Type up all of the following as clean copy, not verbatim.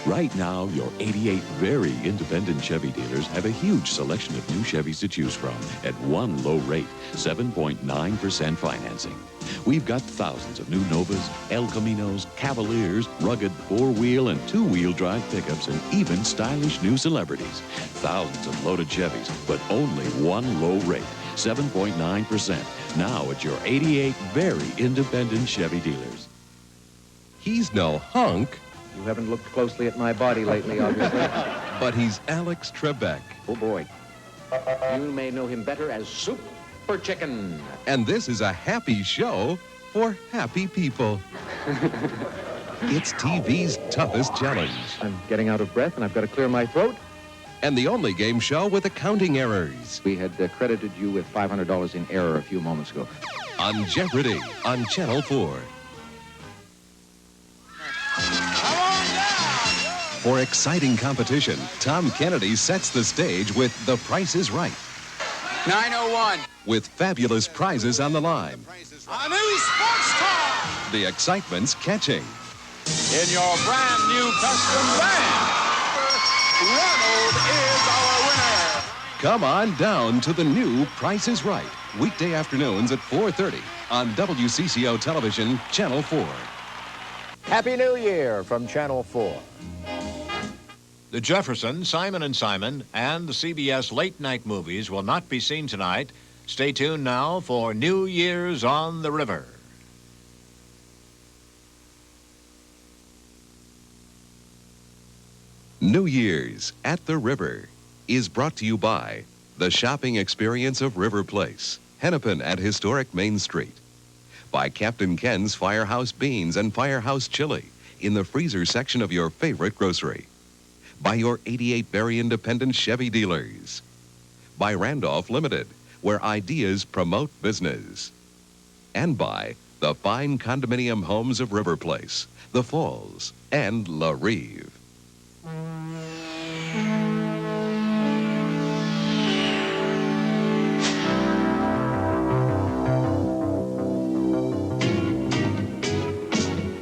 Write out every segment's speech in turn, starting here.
Right now, your 88 very independent Chevy dealers have a huge selection of new Chevys to choose from at one low rate, 7.9% financing. We've got thousands of new Novas, El Caminos, Cavaliers, rugged four-wheel and two-wheel drive pickups, and even stylish new celebrities. Thousands of loaded Chevys, but only one low rate, 7.9%. Now at your 88 very independent Chevy dealers. He's no hunk. You haven't looked closely at my body lately, obviously. But he's Alex Trebek. Oh, boy. You may know him better as Super Chicken. And this is a happy show for happy people. It's TV's toughest challenge. I'm getting out of breath, and I've got to clear my throat. And the only game show with accounting errors. We had credited you with $500 in error a few moments ago. On Jeopardy! On Channel 4. For exciting competition, Tom Kennedy sets the stage with The Price is Right. 901. With fabulous prizes on the line. A new sports car. The excitement's catching. In your brand new custom van, Ronald is our winner. Come on down to the new Price is Right. Weekday afternoons at 4:30 on WCCO Television, Channel 4. Happy New Year from Channel 4. The Jeffersons, Simon & Simon, and the CBS late-night movies will not be seen tonight. Stay tuned now for New Year's on the River. New Year's at the River is brought to you by the shopping experience of Riverplace, Hennepin at historic Main Street. By Captain Ken's Firehouse Beans and Firehouse Chili in the freezer section of your favorite grocery. By your 88 very independent Chevy dealers. By Randolph Limited, where ideas promote business. And by the fine condominium homes of Riverplace, The Falls, and La Rive.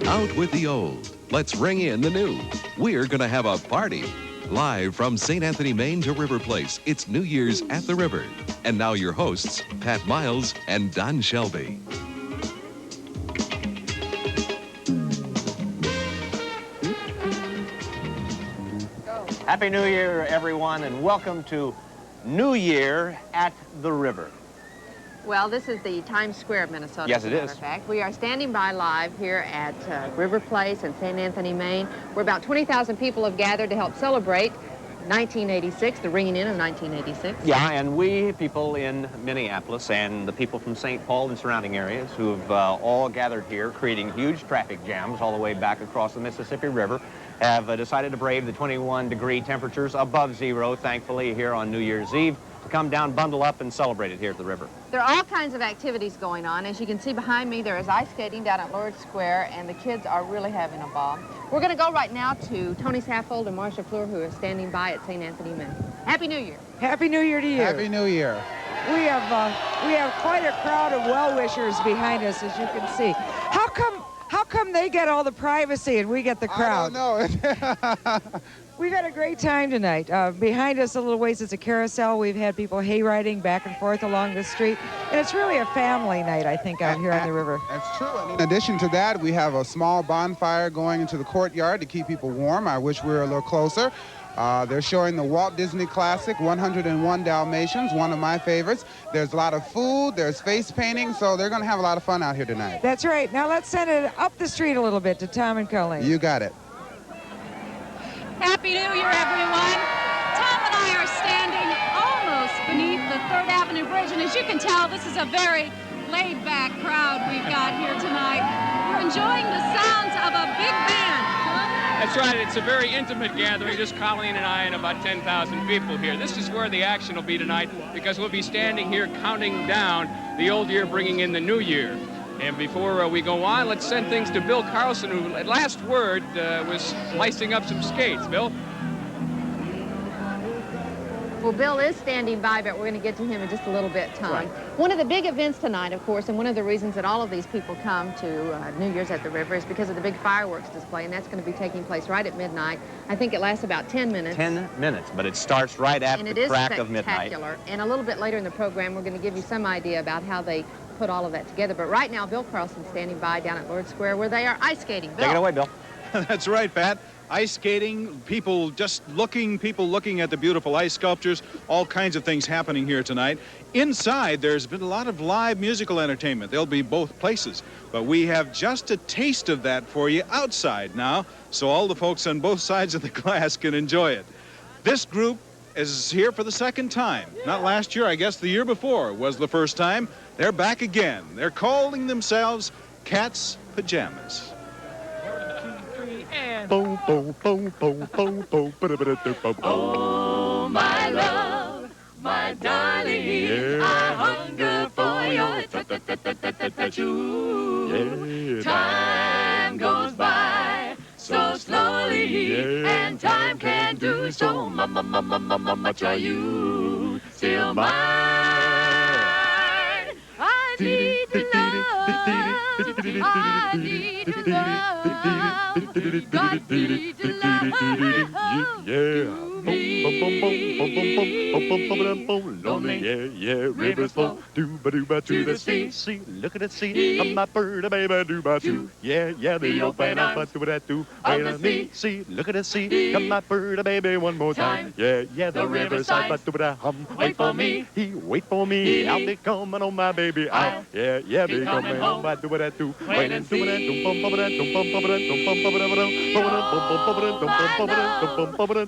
Out with the old. Let's ring in the new. We're going to have a party. Live from St. Anthony, Maine to Riverplace, it's New Year's at the River. And now your hosts, Pat Miles and Don Shelby. Happy New Year, everyone, and welcome to New Year at the River. Well, this is the Times Square of Minnesota. Yes, it is. As a matter of fact, we are standing by live here at Riverplace in St. Anthony, Maine, where about 20,000 people have gathered to help celebrate 1986, the ringing in of 1986. Yeah, and we people in Minneapolis and the people from St. Paul and surrounding areas who've all gathered here, creating huge traffic jams all the way back across the Mississippi River, have decided to brave the 21-degree temperatures above zero, thankfully, here on New Year's Eve, to come down, bundle up, and celebrate it here at the river. There are all kinds of activities going on. As you can see behind me, there is ice skating down at Lord Square, and the kids are really having a ball. We're going to go right now to Tony Saffold and Marcia Fleur, who are standing by at St. Anthony, Maine. Happy New Year. Happy New Year to you. Happy New Year. We have quite a crowd of well-wishers behind us, as you can see. How come they get all the privacy and we get the crowd? I don't know. We've had a great time tonight. Behind us a little ways is a carousel. We've had people hayriding back and forth along the street. And it's really a family night, I think, out here on the river. That's true. In addition to that, we have a small bonfire going into the courtyard to keep people warm. I wish we were a little closer. They're showing the Walt Disney classic, 101 Dalmatians, one of my favorites. There's a lot of food, there's face painting, so they're going to have a lot of fun out here tonight. That's right. Now let's send it up the street a little bit to Tom and Colleen. You got it. Happy New Year, everyone. Tom and I are standing almost beneath the 3rd Avenue Bridge, and as you can tell, this is a very laid-back crowd we've got here tonight. We're enjoying the sounds of a big band. That's right. It's a very intimate gathering, just Colleen and I and about 10,000 people here. This is where the action will be tonight, because we'll be standing here counting down the old year, bringing in the new year. And before we go on, let's send things to Bill Carlson, who, at last word, was slicing up some skates. Bill? Well, Bill is standing by, but we're going to get to him in just a little bit, Tom. Right. One of the big events tonight, of course, and one of the reasons that all of these people come to New Year's at the River is because of the big fireworks display, and that's going to be taking place right at midnight. I think it lasts about 10 minutes. 10 minutes, but it starts right at the crack of midnight. And a little bit later in the program, we're going to give you some idea about how they put all of that together. But right now, Bill Carlson's standing by down at Lord Square, where they are ice skating. Bill. Take it away, Bill. That's right, Pat. Ice skating, people looking at the beautiful ice sculptures, all kinds of things happening here tonight. Inside, there's been a lot of live musical entertainment. They'll be both places. But we have just a taste of that for you outside now, so all the folks on both sides of the glass can enjoy it. This group is here for the second time. Not last year, I guess the year before was the first time. They're back again. They're calling themselves Cat's Pajamas. Oh, my love, my darling, I hunger for your ta-ta-ta-ta-ta-ta-ta-choo. Time goes by so slowly, and time can do so much. Are you still mine? I need to love, I need to love, God need to love lonely, rivers flow to the sea, look at the sea, I'm my bird, baby, do my too, the open arms of the sea, look at the sea, come my bird, baby, one more time, the riverside, wait for me, wait for me, I'll be coming on my baby, I'll be coming home, wait and see,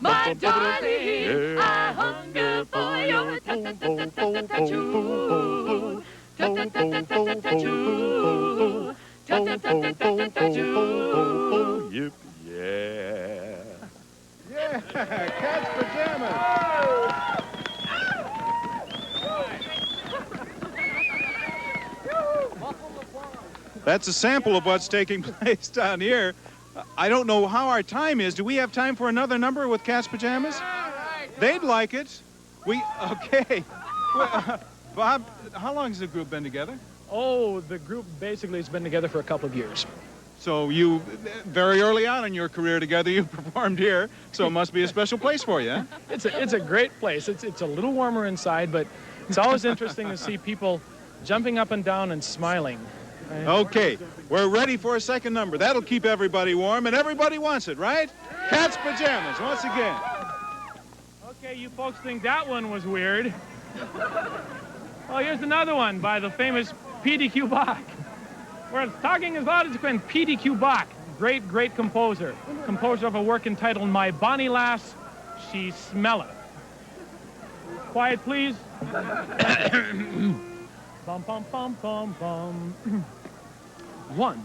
my darling, I hunger for your ta-ta-ta-ta-ta-ta-choo, ta-ta-ta-ta-ta-ta-choo, ta-ta-ta-ta-ta-ta-choo. Yep, yeah. Yeah, Cat's Pajamas. That's a sample of what's taking place down here. I don't know how our time is. Do we have time for another number with Cat's Pajamas? They'd like it. Okay. Bob, how long has the group been together? Oh, the group basically has been together for a couple of years. So you, very early on in your career together, you performed here, so it must be a special place for you, huh? It's a great place. It's a little warmer inside, but it's always interesting to see people jumping up and down and smiling. Okay, we're ready for a second number. That'll keep everybody warm, and everybody wants it, right? Cat's Pajamas, once again. Okay, you folks think that one was weird. Well, here's another one by the famous P.D.Q. Bach. Where it's talking as loud as you can. P.D.Q. Bach, great composer. Composer of a work entitled My Bonnie Lass, She Smelleth. Quiet, please. Bum, bum, bum, bum, bum. 1,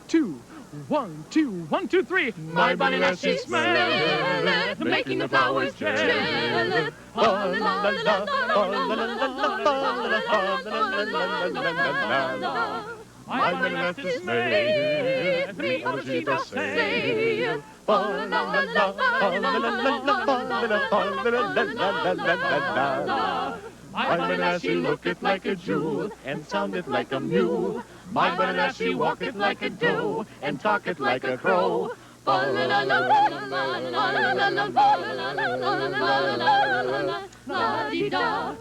2, 1, 2, 1, 2, 3. My bonnie lass, she smelleth, making the flowers jealous. My bonnie lass is made, me all she does say. My bonnie lass, she looketh like a jewel, and soundeth like a mule. My bonnie lass, she walketh like a doe, and talketh like a crow. La-dee-da.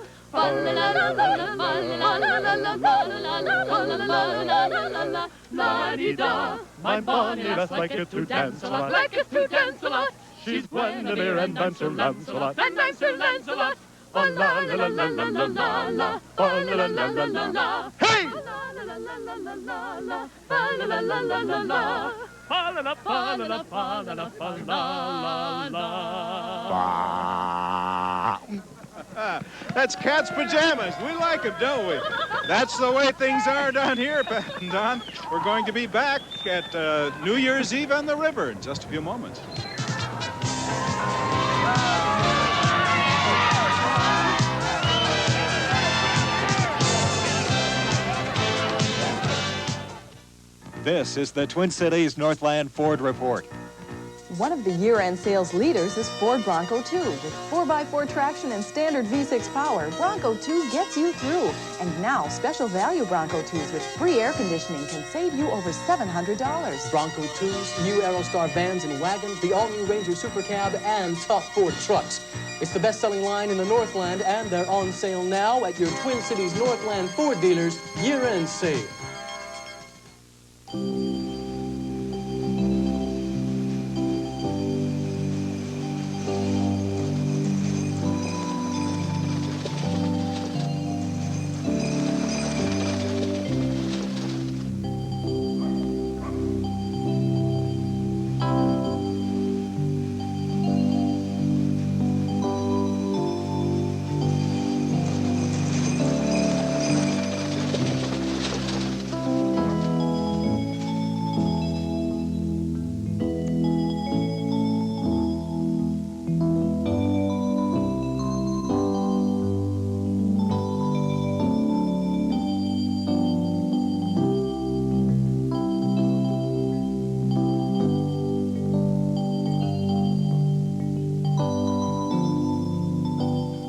La-dee-da. My bonnie lass liketh to dance a lot, liketh to dance a lot. She's Guinevere and Dancer Lancelot, and Dancer Lancelot. Oh la la la la la la la la. Oh la la la la la la. Hey! La la la la la la la. La la la la la la la. La la la la la la la la. That's Cat's Pajamas. We like them, don't we? That's the way things are down here, Pat and Don. We're going to be back at New Year's Eve on the river in just a few moments. This is the Twin Cities Northland Ford Report. One of the year-end sales leaders is Ford Bronco 2. With 4x4 traction and standard V6 power, Bronco 2 gets you through. And now, special value Bronco 2s with free air conditioning can save you over $700. Bronco 2s, new Aerostar vans and wagons, the all-new Ranger Super Cab, and tough Ford trucks. It's the best-selling line in the Northland, and they're on sale now at your Twin Cities Northland Ford dealers' year-end sale.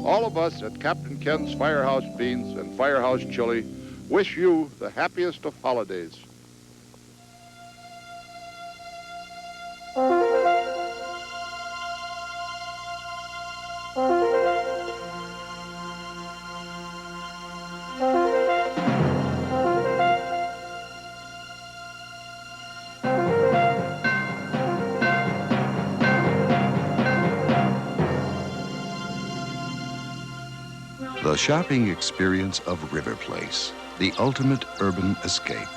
All of us at Captain Ken's Firehouse Beans and Firehouse Chili wish you the happiest of holidays. The shopping experience of Riverplace, the ultimate urban escape.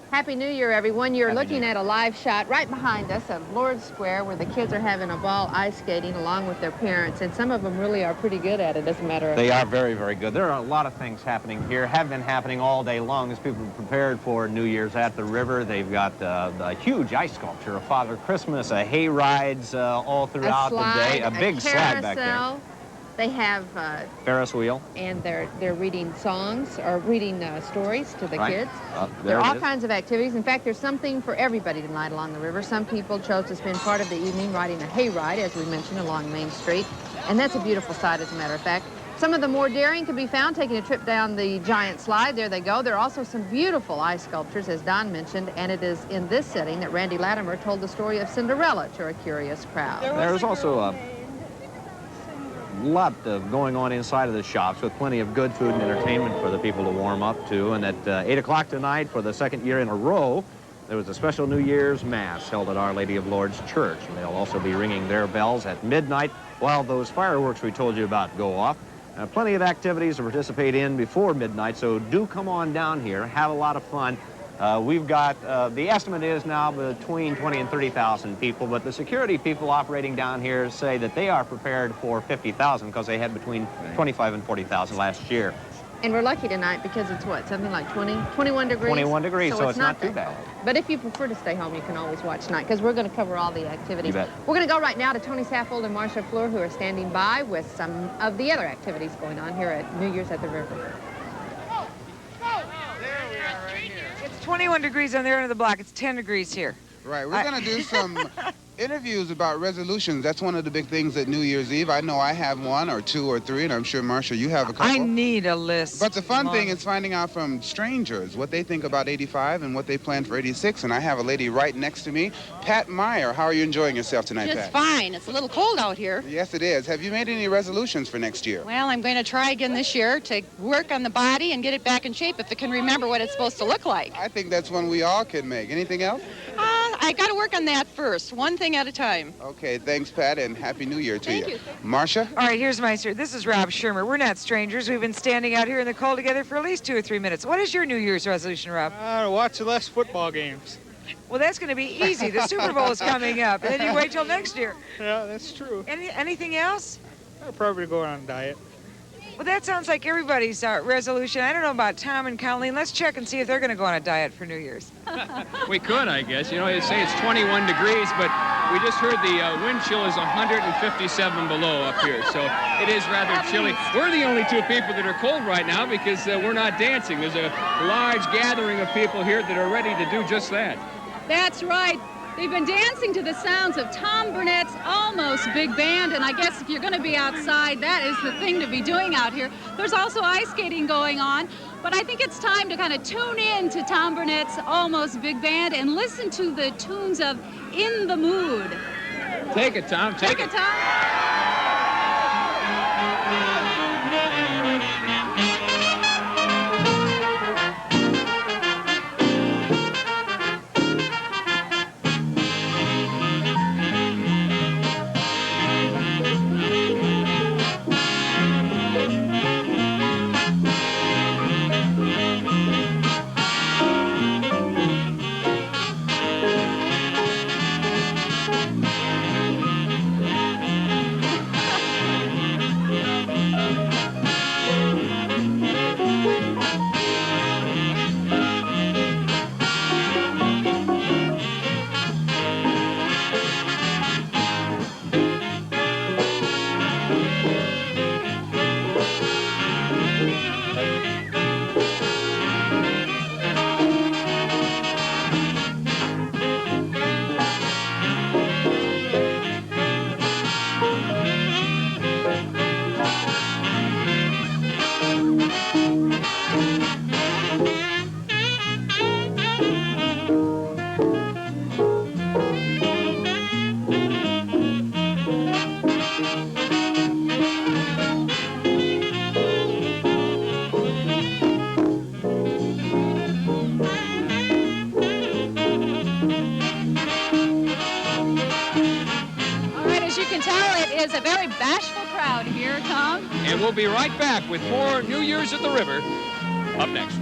Happy New Year, everyone. You're looking at a live shot right behind us of Lord Square where the kids are having a ball ice skating along with their parents, and some of them really are pretty good at it, as a matter of fact. They are very, very good. There are a lot of things happening here, have been happening all day long as people are prepared for New Year's at the river. They've got the huge ice sculpture of Father Christmas, hay rides all throughout the day, a big slide back there. They have Ferris wheel. And they're reading songs or reading stories to the kids. There are all kinds of activities. In fact, there's something for everybody tonight along the river. Some people chose to spend part of the evening riding a hayride, as we mentioned, along Main Street. And that's a beautiful sight, as a matter of fact. Some of the more daring can be found taking a trip down the giant slide. There they go. There are also some beautiful ice sculptures, as Don mentioned, and it is in this setting that Randy Latimer told the story of Cinderella to a curious crowd. There's also a lot going on inside of the shops with plenty of good food and entertainment for the people to warm up to. And at 8 o'clock tonight, for the second year in a row, there was a special New Year's Mass held at Our Lady of Lourdes Church. And they'll also be ringing their bells at midnight while those fireworks we told you about go off. Plenty of activities to participate in before midnight, so do come on down here, have a lot of fun. We've got, the estimate is now between 20 and 30,000 people, but the security people operating down here say that they are prepared for 50,000 because they had between 25 and 40,000 last year. And we're lucky tonight because it's what, something like 21 degrees? 21 degrees, so it's not too bad. But if you prefer to stay home, you can always watch tonight because we're going to cover all the activities. You bet. We're going to go right now to Tony Saffold and Marcia Fleur, who are standing by with some of the other activities going on here at New Year's at the river. It's 21 degrees on their end of the block. It's 10 degrees here. Right. We're going to do some interviews about resolutions. That's one of the big things at New Year's Eve. I know I have one or two or three, and I'm sure, Marcia, you have a couple. I need a list. But the fun thing is finding out from strangers what they think about 85 and what they plan for 86. And I have a lady right next to me, Pat Meyer. How are you enjoying yourself tonight, Just Pat? fine. It's a little cold out here. Yes, it is. Have you made any resolutions for next year? Well, I'm going to try again this year to work on the body and get it back in shape if it can remember what it's supposed to look like. I think that's one we all can make. Anything else? I got to work on that first, one thing at a time. Okay, thanks, Pat, and Happy New Year to Thank you. you. Marcia? All right, here's my story. This is Rob Shermer. We're not strangers. We've been standing out here in the cold together for at least 2 or 3 minutes. What is your New Year's resolution, Rob? Watch less football games. Well, that's going to be easy. The Super Bowl is coming up, and then you wait till next year. Yeah, that's true. Anything else? I'll probably go on a diet. Well, that sounds like everybody's resolution. I don't know about Tom and Colleen. Let's check and see if they're going to go on a diet for New Year's. We could, I guess. You know, they say it's 21 degrees, but we just heard the wind chill is 157 below up here, so it is rather chilly. We're the only two people that are cold right now because we're not dancing. There's a large gathering of people here that are ready to do just that. That's right. They've been dancing to the sounds of Tom Burnett's Almost Big Band, and I guess if you're going to be outside, that is the thing to be doing out here. There's also ice skating going on, but I think it's time to kind of tune in to Tom Burnett's Almost Big Band and listen to the tunes of In the Mood. Take it, Tom. Take it, Tom. And we'll be right back with more New Year's at the River up next.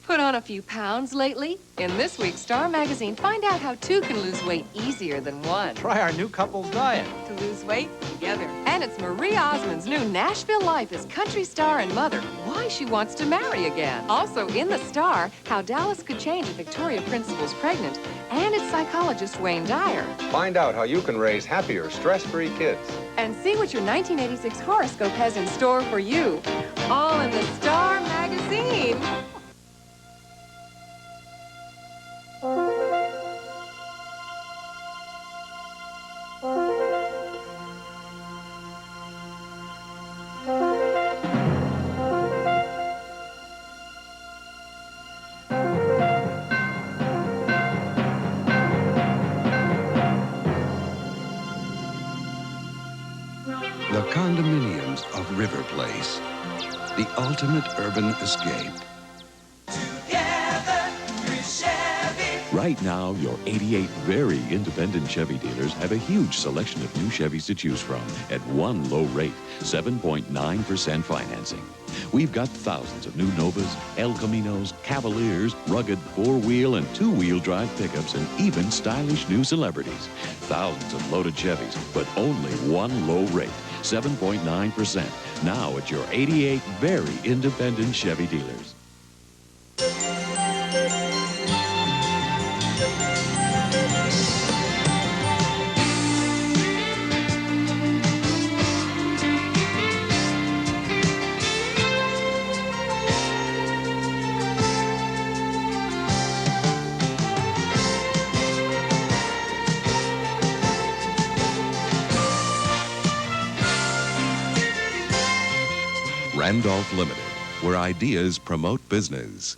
Put on a few pounds lately? In this week's Star Magazine, find out how two can lose weight easier than one. Try our new couple's diet. To lose weight together. And it's Marie Osmond's new Nashville Life as country star and mother. Why she wants to marry again. Also in the Star, how Dallas could change if Victoria Principal's pregnant. And its psychologist Wayne Dyer. Find out how you can raise happier, stress-free kids. And see what your 1986 horoscope has in store for you. All in the Star Magazine. The condominiums of Riverplace, the ultimate urban escape. Right now, your 88 very independent Chevy dealers have a huge selection of new Chevys to choose from at one low rate, 7.9% financing. We've got thousands of new Novas, El Caminos, Cavaliers, rugged four-wheel and two-wheel drive pickups, and even stylish new celebrities. Thousands of loaded Chevys, but only one low rate, 7.9%. Now at your 88 very independent Chevy dealers. Randolph Limited, where ideas promote business.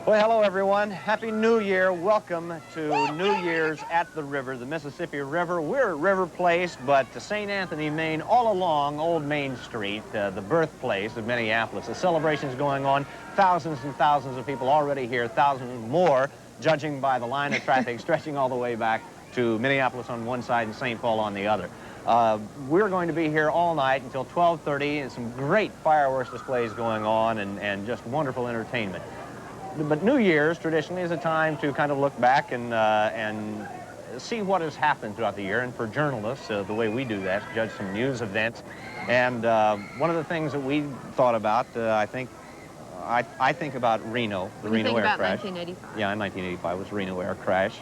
Well, hello, everyone. Happy New Year. Welcome to New Year's at the river, the Mississippi River. We're at Riverplace, but St. Anthony, Maine, all along Old Main Street, the birthplace of Minneapolis. The celebration's going on. Thousands and thousands of people already here, thousands more, judging by the line of traffic stretching all the way back to Minneapolis on one side and St. Paul on the other. We're going to be here all night until 12:30, and some great fireworks displays going on, and just wonderful entertainment. But New Year's traditionally is a time to kind of look back and see what has happened throughout the year. And for journalists, the way we do that, judge some news events. And one of the things that we thought about, I think about Reno, the Reno air crash. 1985. Yeah, in 1985 was Reno air crash.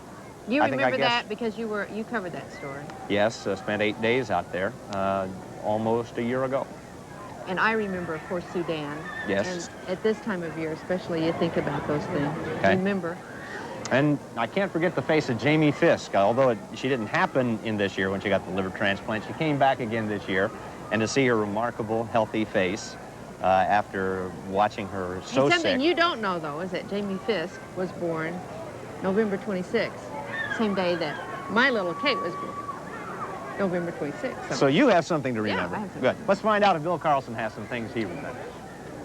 You I remember guess, that because you covered that story. Yes, spent 8 days out there, almost a year ago. And I remember, of course, Sudan. Yes. And at this time of year, especially, you think about those things. Okay. Remember. And I can't forget the face of Jamie Fisk. Although she didn't happen in this year when she got the liver transplant, she came back again this year. And to see her remarkable, healthy face after watching her so sick. Something you don't know, though, is that Jamie Fisk was born November 26th, same day that my little Kate was born. November 26th. So you have something to remember. Yeah, I have Good. Let's find out if Bill Carlson has some things he remembers.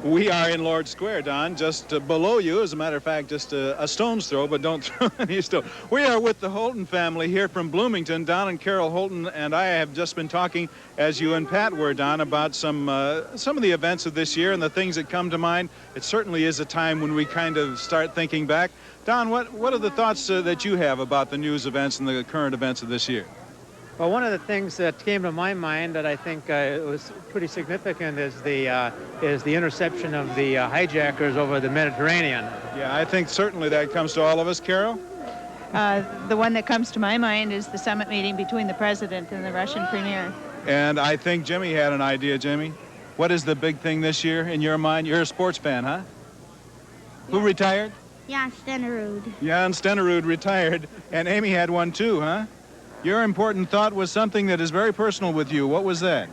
We are in Lord Square, Don, just below you. As a matter of fact, just a stone's throw, but don't throw any stone. We are with the Holton family here from Bloomington. Don and Carol Holton and I have just been talking, as you and Pat were, Don, about some of the events of this year and the things that come to mind. It certainly is a time when we kind of start thinking back. Don, what are the thoughts that you have about the news events and the current events of this year? Well, one of the things that came to my mind that I think was pretty significant is the interception of the hijackers over the Mediterranean. Yeah, I think certainly that comes to all of us. Carol? The one that comes to my mind is the summit meeting between the president and the Russian premier. And I think Jimmy had an idea, Jimmy. What is the big thing this year in your mind? You're a sports fan, huh? Yeah. Who retired? Jan Stenerud. Jan Stenerud retired. And Amy had one too, huh? Your important thought was something that is very personal with you. What was that?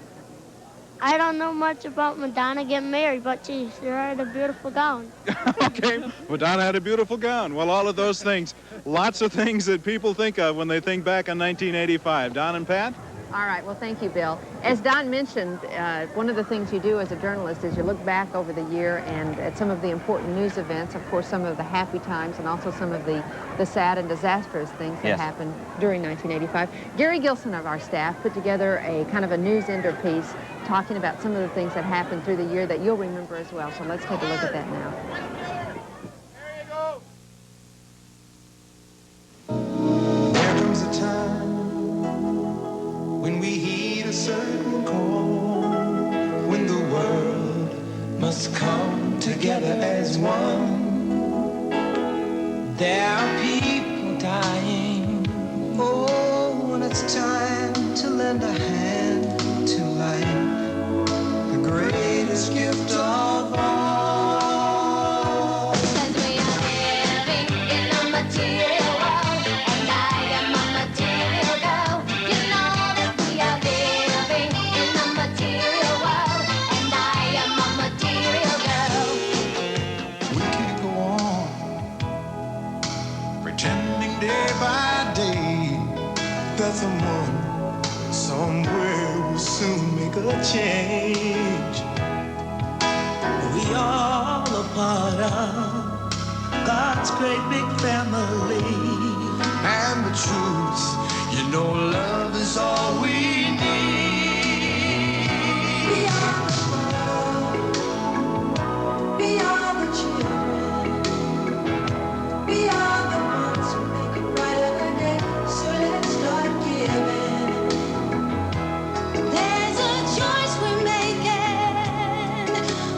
I don't know much about Madonna getting married, but she sure had a beautiful gown. Okay, Madonna had a beautiful gown. Well, all of those things, lots of things that people think of when they think back on 1985. Don and Pat? All right, well, thank you, Bill. As Don mentioned, one of the things you do as a journalist is you look back over the year and at some of the important news events, of course, some of the happy times and also some of the sad and disastrous things that happened during 1985. Gary Gilson of our staff put together a kind of a news ender piece talking about some of the things that happened through the year that you'll remember as well. So let's take a look at that now. There comes a time when we heed a certain call, when the world must come together as one. There are people dying. Oh, when it's time to lend a hand to life, the greatest gift of all. Someone somewhere will soon make a change. We all a part of God's great big family. And the truth, you know, love is all we need. We are the world. We are the children. We are the ones who make a brighter day. So let's start giving. There's a choice we're making.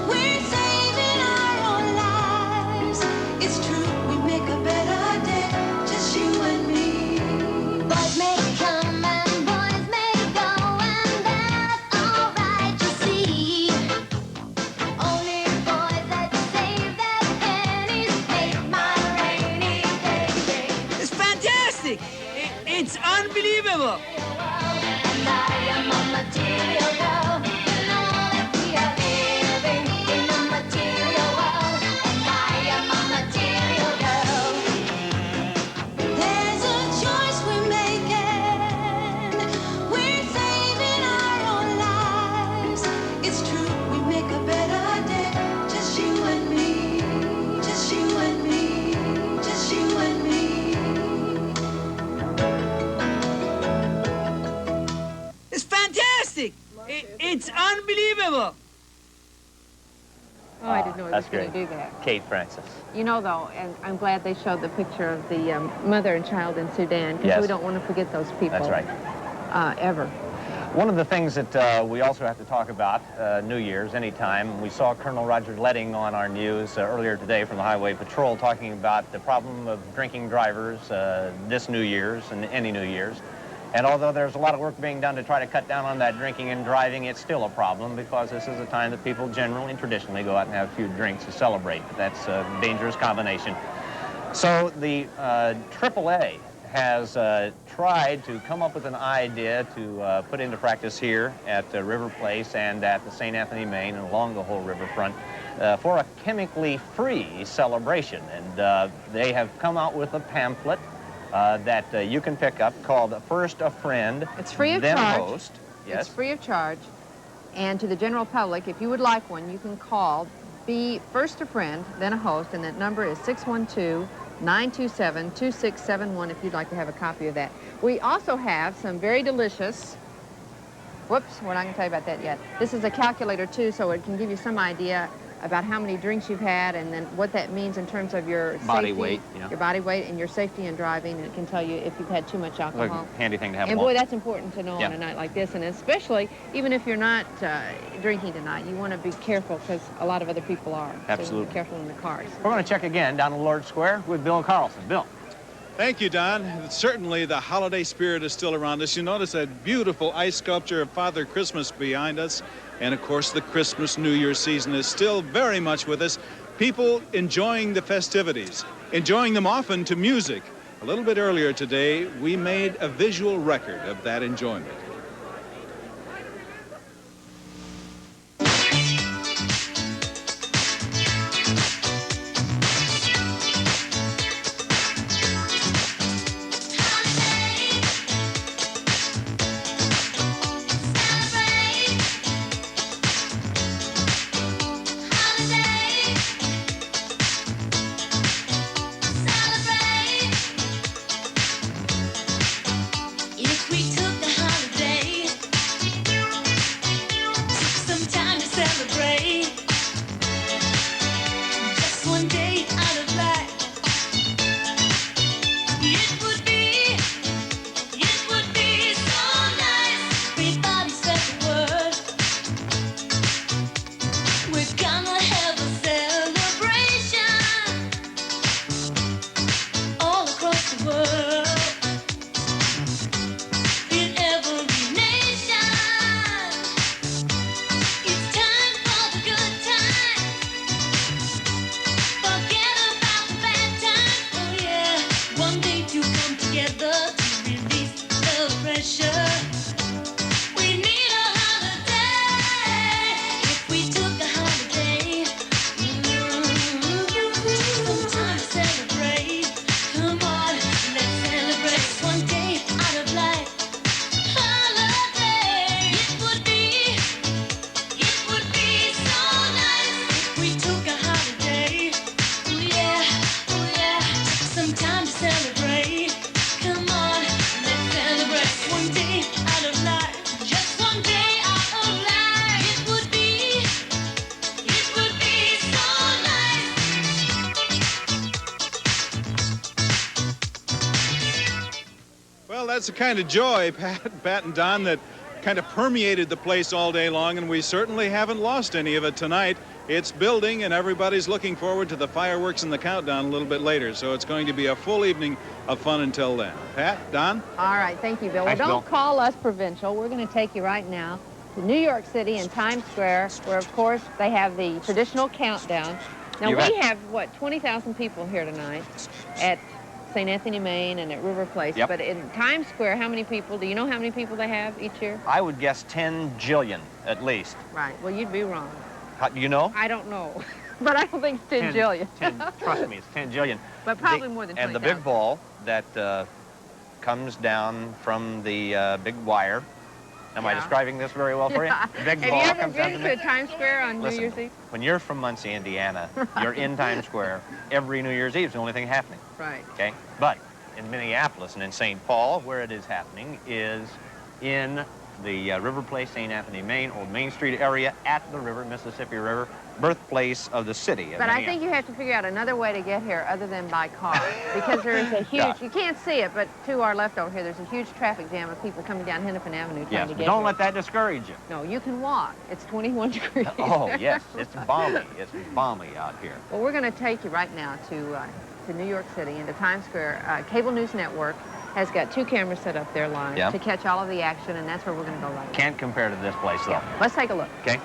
We're saving our own lives. It's true, we make a better day, just you and me. Boys may come and boys It's unbelievable. Oh, I didn't know he was That's going great. to do that. Kate Francis. You know, though, and I'm glad they showed the picture of the mother and child in Sudan, because Yes. we don't want to forget those people. That's right. Ever. One of the things that we also have to talk about, New Year's, anytime, we saw Colonel Roger Letting on our news earlier today from the Highway Patrol talking about the problem of drinking drivers this New Year's and any New Year's. And although there's a lot of work being done to try to cut down on that drinking and driving, it's still a problem because this is a time that people generally and traditionally go out and have a few drinks to celebrate. But that's a dangerous combination. So the AAA has tried to come up with an idea to put into practice here at Riverplace and at the St. Anthony, Maine, and along the whole riverfront for a chemically free celebration. And they have come out with a pamphlet that you can pick up called First a Friend, It's free of then charge. Host. Yes. It's free of charge. And to the general public, if you would like one, you can call, be first a friend, then a host, and that number is 612-927-2671 if you'd like to have a copy of that. We also have some very delicious, whoops, we're not going to tell you about that yet. This is a calculator, too, so it can give you some idea about how many drinks you've had and then what that means in terms of your Body safety, weight, yeah. your body weight and your safety in driving. And it can tell you if you've had too much alcohol. Like a handy thing to have And along. boy, that's important to know Yeah. on a night like this. And especially, even if you're not drinking tonight, you want to be careful because a lot of other people are. So Absolutely. be careful in the cars. We're going to check again down in Lord Square with Bill Carlson. Bill. Thank you, Don. Certainly the holiday spirit is still around us. You notice that beautiful ice sculpture of Father Christmas behind us. And of course, the Christmas New Year season is still very much with us. People enjoying the festivities, enjoying them often to music. A little bit earlier today, we made a visual record of that enjoyment. If we took a holiday, took some time to celebrate, just one day out of life, it would be so nice. Everybody spread the word. We're gonna have a celebration all across the world. In every nation, it's time for the good times. Forget about the bad times. Oh yeah, one day to come together to release the pressure. We need a holiday. If we took a holiday, some time to celebrate. Come on, let's celebrate. One day out of life. Holiday. It would be so nice if we took a holiday. Oh yeah, some time to celebrate. Come on, let's celebrate. One day out of life, just one day out of life. It would be so nice. Well, that's the kind of joy, Pat and Don, that kind of permeated the place all day long, and we certainly haven't lost any of it tonight. It's building, and everybody's looking forward to the fireworks and the countdown a little bit later, so it's going to be a full evening of fun until then. Pat, Don? All right, thank you, Bill. Thanks, Well, don't Bill. call us provincial. We're going to take you right now to New York City and Times Square, where, of course, they have the traditional countdown. Now, You we bet. have, what, 20,000 people here tonight at St. Anthony, Maine, and at Riverplace. Yep. But in Times Square, how many people, do you know how many people they have each year? I would guess 10 jillion at least. Right, well, you'd be wrong. How, do you know? I don't know, but I don't think it's 10 jillion. 10, trust me, it's 10 jillion. But probably more than And the 20,000. big ball that comes down from the big wire. Am I Yeah. describing this very well for you? The big Have ball you ever comes down been from to Times Square on Listen, New Year's Eve? When you're from Muncie, Indiana, you're in Times Square every New Year's Eve. It's the only thing happening. Right. Okay? But in Minneapolis and in St. Paul, where it is happening is in the Riverplace, St. Anthony, Maine, Old Main Street area at the river, Mississippi River, birthplace of the city. But I think you have to figure out another way to get here other than by car, because there is a huge, you can't see it, but to our left over here, there's a huge traffic jam of people coming down Hennepin Avenue trying to get don't here. let that discourage you. No, you can walk. It's 21 degrees. Oh, yes, it's balmy. It's balmy out here. Well, we're going to take you right now to New York City, into Times Square. Cable News Network has got 2 cameras set up there live to catch all of the action, and that's where we're going to go right now. Can't compare to this place, though. Yeah. Let's take a look. Okay.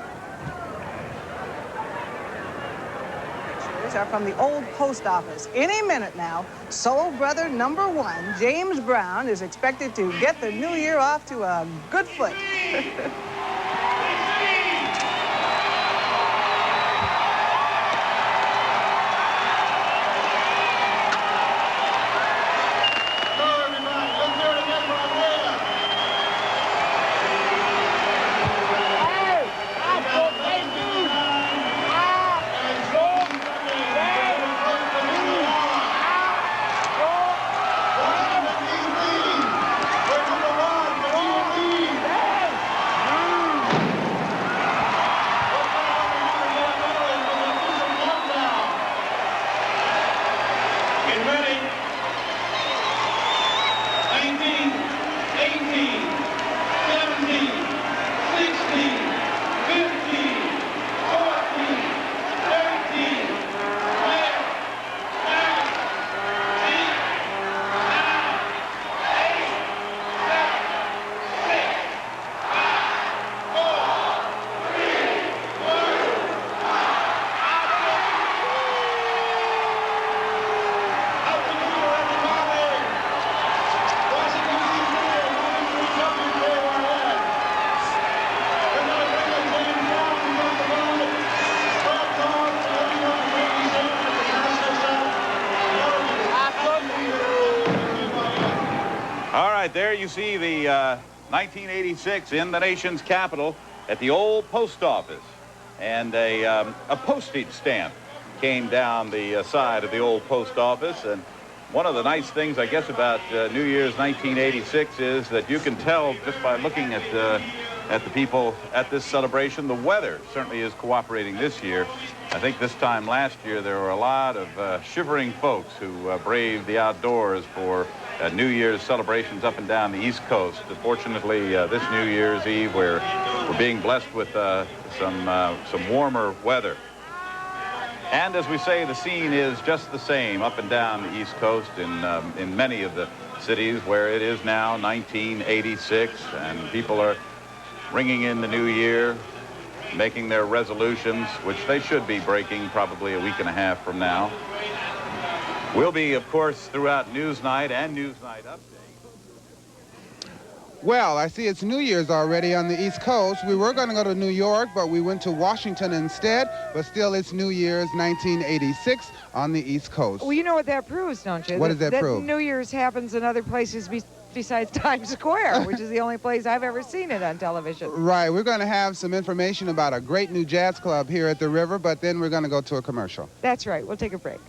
Pictures are from the old post office. Any minute now, soul brother number 1, James Brown, is expected to get the new year off to a good foot. There you see the 1986 in the nation's capital at the old post office. And a postage stamp came down the side of the old post office. And one of the nice things, I guess, about New Year's 1986 is that you can tell just by looking at the people at this celebration, the weather certainly is cooperating this year. I think this time last year there were a lot of shivering folks who braved the outdoors for New Year's celebrations up and down the East Coast. Fortunately, this New Year's Eve, we're being blessed with some warmer weather. And as we say, the scene is just the same up and down the East Coast in many of the cities where it is now 1986, and people are ringing in the new year, making their resolutions, which they should be breaking probably a week and a half from now. We'll be, of course, throughout Newsnight and Newsnight Update. Well, I see it's New Year's already on the East Coast. We were going to go to New York, but we went to Washington instead. But still, it's New Year's 1986 on the East Coast. Well, you know what that proves, don't you? What does that prove? New Year's happens in other places besides Times Square, which is the only place I've ever seen it on television. Right. We're going to have some information about a great new jazz club here at the River, but then we're going to go to a commercial. That's right. We'll take a break.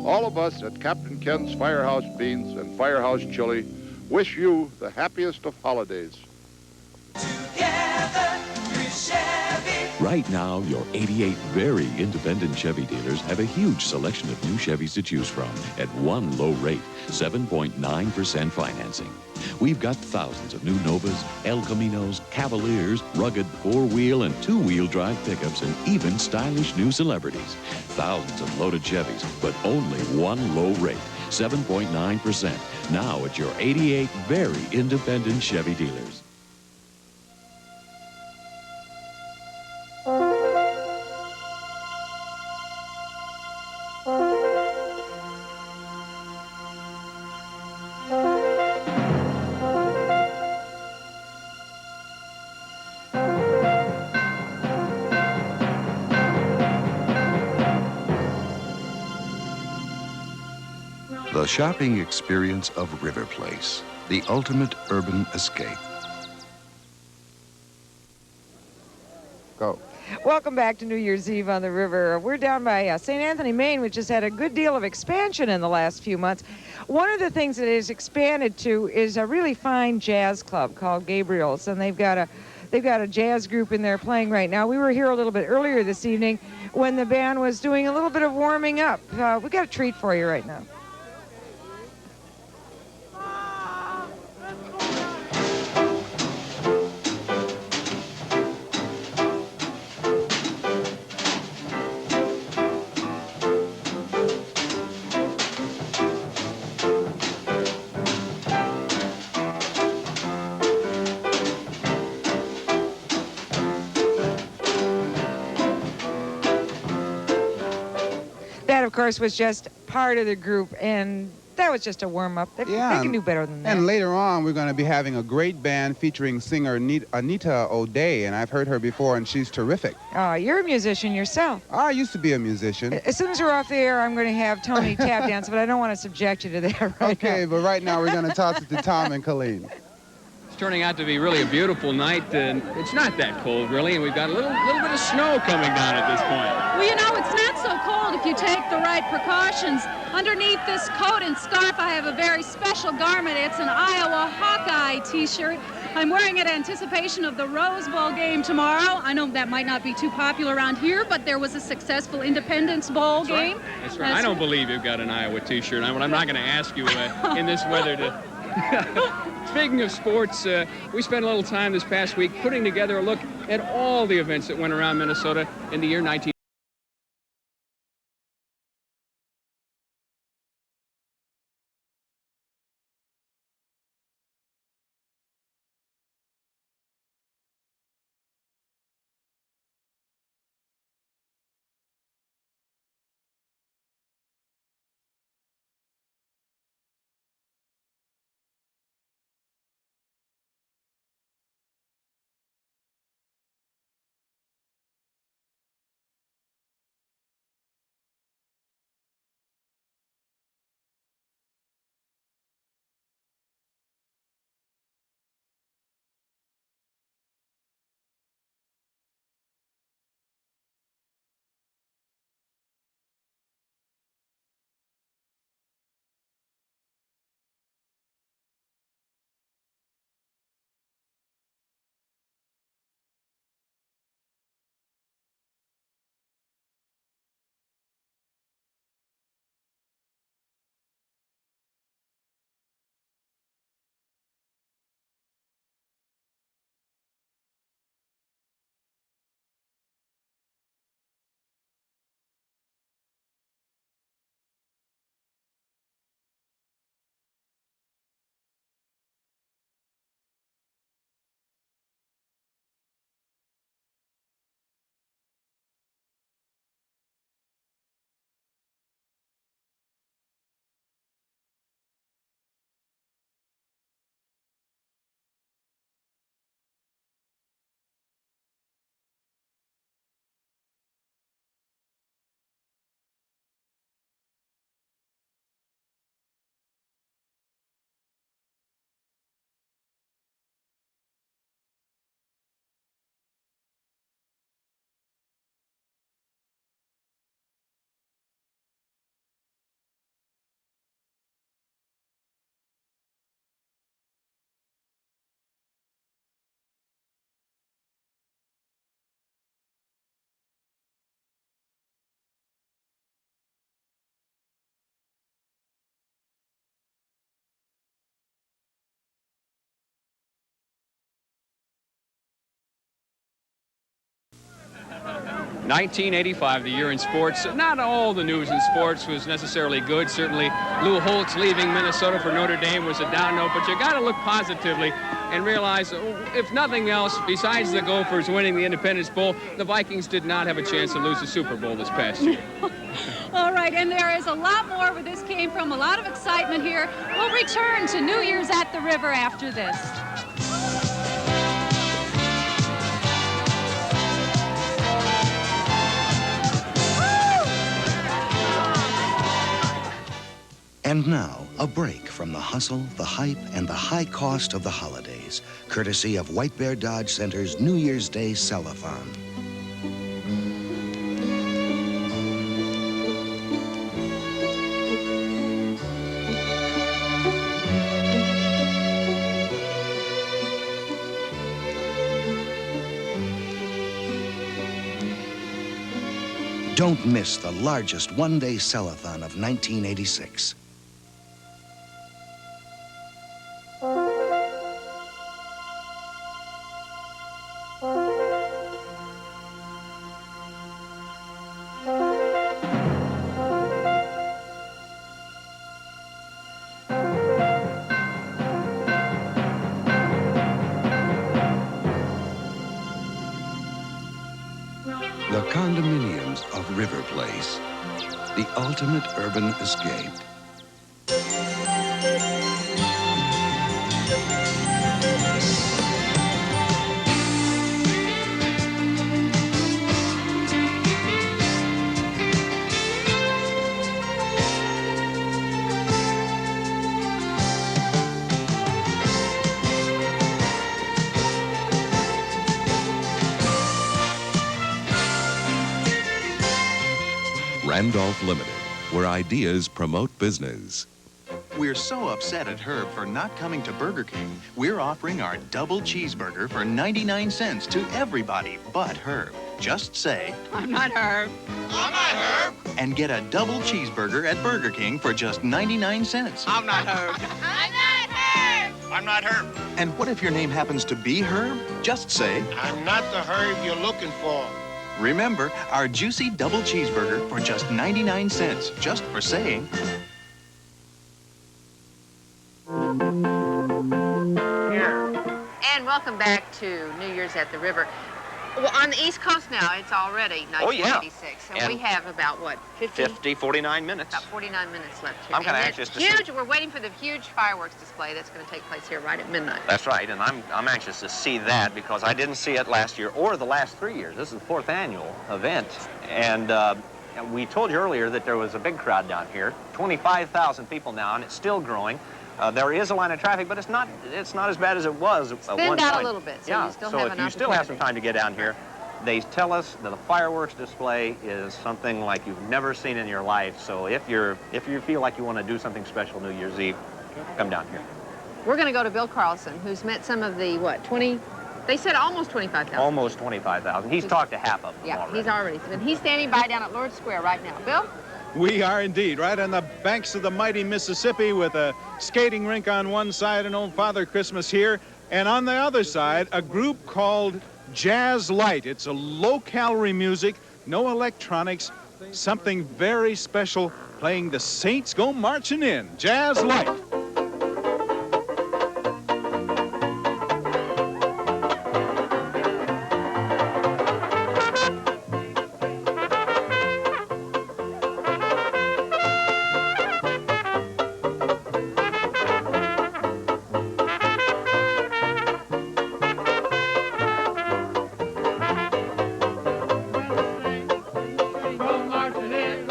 All of us at Captain Ken's Firehouse Beans and Firehouse Chili wish you the happiest of holidays. Together through Chevy. Right now, your 88 very independent Chevy dealers have a huge selection of new Chevys to choose from at one low rate, 7.9% financing. We've got thousands of new Novas, El Caminos, Cavaliers, rugged four-wheel and two-wheel drive pickups, and even stylish new celebrities. Thousands of loaded Chevys, but only one low rate, 7.9%. Now at your 88 very independent Chevy dealers. The shopping experience of Riverplace, the ultimate urban escape. Go. Welcome back to New Year's Eve on the river. We're down by St. Anthony, Maine, which has had a good deal of expansion in the last few months. One of the things that it has expanded to is a really fine jazz club called Gabriel's, and they've got a jazz group in there playing right now. We were here a little bit earlier this evening when the band was doing a little bit of warming up. We got a treat for you right now. That, of course, was just part of the group, and that was just a warm-up. They can do better than that. And later on, we're going to be having a great band featuring singer Anita O'Day, and I've heard her before, and she's terrific. You're a musician yourself. I used to be a musician. As soon as we're off the air, I'm going to have Tony tap dance, but I don't want to subject you to that right now. Okay, but right now we're going to toss it to Tom and Colleen. It's turning out to be really a beautiful night, and it's not that cold, really, and we've got a little bit of snow coming down at this point. Well, you know, it's not so cold if you take the right precautions. Underneath this coat and scarf, I have a very special garment. It's an Iowa Hawkeye t-shirt. I'm wearing it in anticipation of the Rose Bowl game tomorrow. I know that might not be too popular around here, but there was a successful Independence Bowl game. Right. That's right. I don't believe you've got an Iowa t-shirt. I'm not going to ask you in this weather to... Speaking of sports, we spent a little time this past week putting together a look at all the events that went around Minnesota in the year 19... 1985, the year in sports. Not all the news in sports was necessarily good. Certainly, Lou Holtz leaving Minnesota for Notre Dame was a down note, but you got to look positively and realize, if nothing else, besides the Gophers winning the Independence Bowl, the Vikings did not have a chance to lose the Super Bowl this past year. All right, and there is a lot more where this came from, a lot of excitement here. We'll return to New Year's at the River after this. And now, a break from the hustle, the hype, and the high cost of the holidays, courtesy of White Bear Dodge Center's New Year's Day Sell-a-thon. Don't miss the largest one-day sell-a-thon of 1986. The condominiums of Riverplace, the ultimate urban escape. Randolph Limited, where ideas promote business. We're so upset at Herb for not coming to Burger King, we're offering our double cheeseburger for 99 cents to everybody but Herb. Just say, I'm not Herb. I'm not Herb. and get a double cheeseburger at Burger King for just 99 cents. I'm not Herb. I'm not Herb. I'm not Herb. And what if your name happens to be Herb? Just say, I'm not the Herb you're looking for. remember, our juicy double cheeseburger for just 99 cents, just for saying. And welcome back to New Year's at the River. Well, on the East Coast now, it's already 1986. And we have about, what, 49 minutes. About 49 minutes left here. I'm kind of anxious to see. We're waiting for the huge fireworks display that's going to take place here right at midnight. That's right, and I'm anxious to see that because I didn't see it last year or the last 3 years. This is the 4th annual event, and we told you earlier that there was a big crowd down here, 25,000 people now, and it's still growing. There is a line of traffic, but it's not as bad as it was at one point. Thinned out a little bit, so yeah, you still so have if an you still have some opportunity. time to get down here, they tell us that the fireworks display is something like you've never seen in your life. So if you feel like you want to do something special New Year's Eve, come down here. We're going to go to Bill Carlson, who's met some of the, what, 20? They said almost 25,000. Almost 25,000. He's talked to half of them already. He's standing by down at Lord Square right now. Bill? We are indeed right on the banks of the mighty Mississippi with a skating rink on one side and Old Father Christmas here. And on the other side, a group called Jazz Light. It's a low-calorie music, no electronics, something very special, playing The Saints Go Marching In. Jazz Light. Go marching in,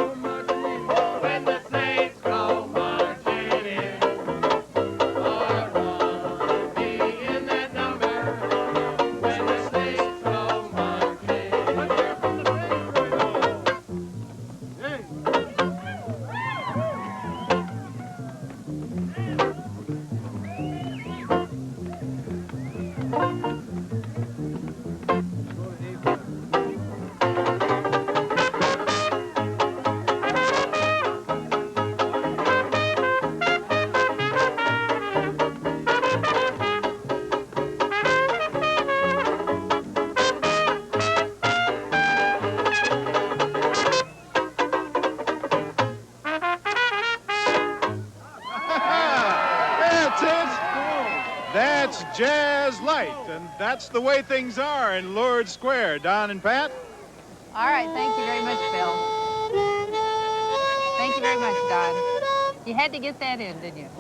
when the Saints go marching in. It's Jazz Light, and that's the way things are in Lord Square. Don and Pat? All right, thank you very much, Phil. Thank you very much, Don. You had to get that in, didn't you?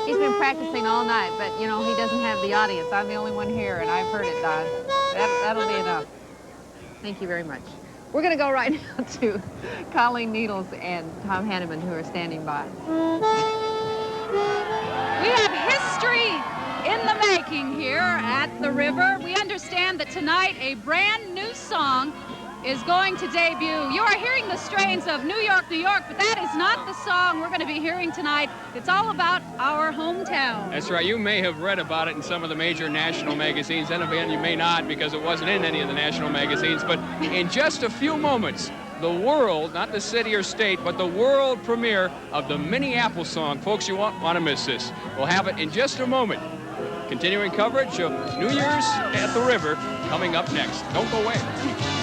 He's been practicing all night, but, you know, he doesn't have the audience. I'm the only one here, and I've heard it, Don. That'll be enough. Thank you very much. We're going to go right now to Colleen Needles and Tom Hanneman, who are standing by. We have history in the making here at the river. We understand that tonight a brand new song is going to debut. You are hearing the strains of New York, New York, but that is not the song we're going to be hearing tonight. It's all about our hometown. That's right. You may have read about it in some of the major national magazines. Then again, you may not, because it wasn't in any of the national magazines. But in just a few moments, the world, not the city or state, but the world premiere of the Minneapolis song. Folks, you won't want to miss this. We'll have it in just a moment. Continuing coverage of New Year's at the river coming up next. Don't go away.